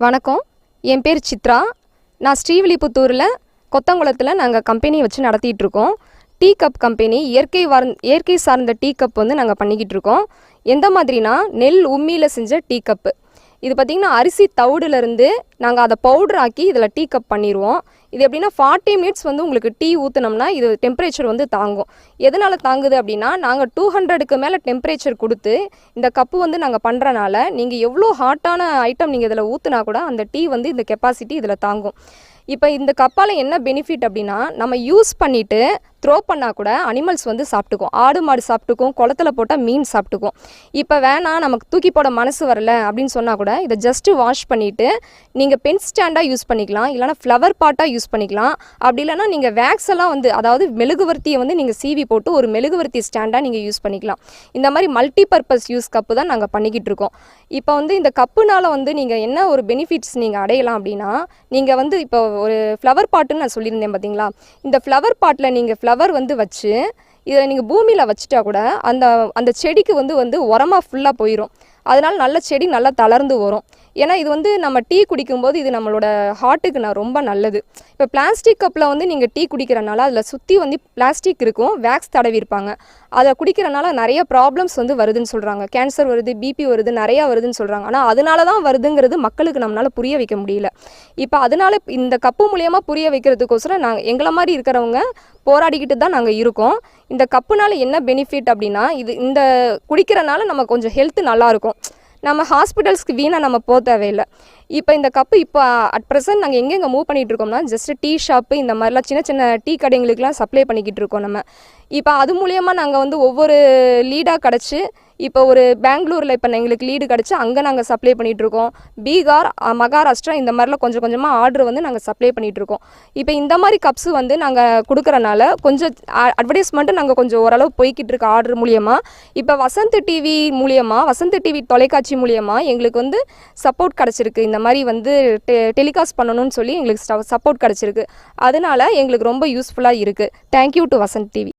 வணக்கம், என் பேர் சித்ரா. நான் ஸ்ரீவில்லிபுத்தூரில் கொத்தங்குளத்தில் நாங்கள் கம்பெனி வச்சு நடத்திட்டுருக்கோம். டீ கப் கம்பெனி, இயற்கை சார்ந்த டீ கப் வந்து நாங்கள் பண்ணிக்கிட்டு இருக்கோம். எந்த மாதிரினா, நெல் உம்மியில் செஞ்ச டீ கப்பு. இது பார்த்திங்கன்னா அரிசி தவிடுலேருந்து நாங்கள் அதை பவுடர் ஆக்கி இதில் டீ கப் பண்ணிடுவோம். இது எப்படின்னா 40 மினிட்ஸ் வந்து உங்களுக்கு டீ ஊற்றினோம்னா இது டெம்பரேச்சர் வந்து தாங்கும். எதனால் தாங்குது அப்படின்னா, நாங்கள் 200க்கு மேலே டெம்பரேச்சர் கொடுத்து இந்த கப்பு வந்து நாங்கள் பண்ணுறனால நீங்கள் எவ்வளோ ஹாட்டான ஐட்டம் நீங்கள் இதில் ஊற்றினா கூட அந்த டீ வந்து இந்த கெப்பாசிட்டி இதில் தாங்கும். இப்போ இந்த கப்பால் என்ன பெனிஃபிட் அப்படின்னா, நம்ம யூஸ் பண்ணிவிட்டு த்ரோ பண்ணால் கூட அனிமல்ஸ் வந்து சாப்பிட்டுக்கும். ஆடு மாடு சாப்பிட்டுக்கும், குளத்துல போட்டால் மீன் சாப்பிட்டுக்கும். இப்போ வேணாம் நமக்கு தூக்கி போட மனசு வரல அப்படின்னு சொன்னால் கூட இதை ஜஸ்ட்டு வாஷ் பண்ணிவிட்டு நீங்கள் பென் ஸ்டாண்டாக யூஸ் பண்ணிக்கலாம், இல்லைனா ஃப்ளவர் பாட்டாக யூஸ் பண்ணிக்கலாம். அப்படி இல்லைனா நீங்கள் வேக்ஸ் எல்லாம் வந்து, அதாவது மெழுகுவர்த்தியை வந்து நீங்கள் சீவி போட்டு ஒரு மெழுகுவர்த்தி ஸ்டாண்டாக நீங்கள் யூஸ் பண்ணிக்கலாம். இந்த மாதிரி மல்டி பர்பஸ் யூஸ் கப்பு தான் நாங்கள் பண்ணிக்கிட்டு இருக்கோம். இப்போ வந்து இந்த கப்புனால் வந்து நீங்கள் என்ன ஒரு பெனிஃபிட்ஸ் நீங்கள் அடையலாம் அப்படின்னா, நீங்கள் வந்து இப்போ ஒரு ஃப்ளவர் பாட்டுன்னு நான் சொல்லியிருந்தேன் பார்த்தீங்களா, இந்த ஃப்ளவர் பாட்டில் நீங்கள் ஃப்ளவர் வந்து வச்சு இதை நீங்கள் பூமியில் வச்சுட்டா கூட அந்த செடிக்கு வந்து உரமாக ஃபுல்லாக போயிடும். அதனால் நல்ல செடி நல்லா தளர்ந்து வரும். ஏன்னா இது வந்து நம்ம டீ குடிக்கும்போது இது நம்மளோட ஹார்ட்டுக்கு ரொம்ப நல்லது. இப்போ பிளாஸ்டிக் கப்பில் வந்து நீங்கள் டீ குடிக்கிறனால அதில் சுற்றி வந்து பிளாஸ்டிக் இருக்கும், வேக்ஸ் தடவி இருப்பாங்க. அதை குடிக்கிறனால நிறைய ப்ராப்ளம்ஸ் வந்து வருதுன்னு சொல்கிறாங்க. கேன்சர் வருது, பிபி வருது, நிறையா வருதுன்னு சொல்கிறாங்க. ஆனால் அதனால தான் வருதுங்கிறது மக்களுக்கு நம்மளால் புரிய வைக்க முடியல. இப்போ அதனால இந்த கப்பு மூலியமாக புரிய வைக்கிறதுக்கோசரம் நாங்கள் எங்களை மாதிரி இருக்கிறவங்க போராடிக்கிட்டு தான் நாங்கள் இருக்கோம். இந்த கப்புனால என்ன பெனிஃபிட் அப்படின்னா, இந்த குடிக்கிறனால நம்ம கொஞ்சம் ஹெல்த்து நல்லாயிருக்கும். நம்ம ஹாஸ்பிட்டல்ஸ்க்கு வீணாக நம்ம போக தேவையில்லை. இப்போ இந்த கப்பு இப்போ அட் ப்ரெசென்ட் நாங்கள் எங்கெங்கே மூவ் பண்ணிகிட்டு இருக்கோம்னா, ஜஸ்ட்டு டீ ஷாப்பு இந்த மாதிரிலாம் சின்ன சின்ன டீ கடைங்களுக்கெலாம் சப்ளை பண்ணிக்கிட்டு இருக்கோம் நம்ம. இப்போ அது மூலயமா நாங்கள் வந்து ஒவ்வொரு லீடாக கிடச்சி, இப்போ ஒரு பெங்களூரில் இப்போ எங்களுக்கு லீடு கிடச்சி அங்கே நாங்கள் சப்ளை பண்ணிகிட்ருக்கோம். பீகார், மகாராஷ்டிரா இந்த மாதிரிலாம் கொஞ்சம் கொஞ்சமாக ஆர்டர் வந்து நாங்கள் சப்ளை பண்ணிகிட்ருக்கோம். இப்போ இந்த மாதிரி கப்ஸு வந்து நாங்கள் கொடுக்குறனால கொஞ்சம் அட்வர்டைஸ்மெண்ட்டு நாங்கள் கொஞ்சம் ஓரளவு போய்கிட்டு இருக்க ஆர்டர் மூலியமாக. இப்போ வசந்த் டிவி மூலியமாக, வசந்த் டிவி தொலைக்காட்சி மூலியமாக எங்களுக்கு வந்து சப்போர்ட் கிடச்சிருக்கு. இந்த மாதிரி வந்து டெலிகாஸ்ட் பண்ணணும்னு சொல்லி எங்களுக்கு சப்போர்ட் கிடச்சிருக்கு. அதனால எங்களுக்கு ரொம்ப யூஸ்ஃபுல்லாக இருக்குது. Thank you to Vasanth TV.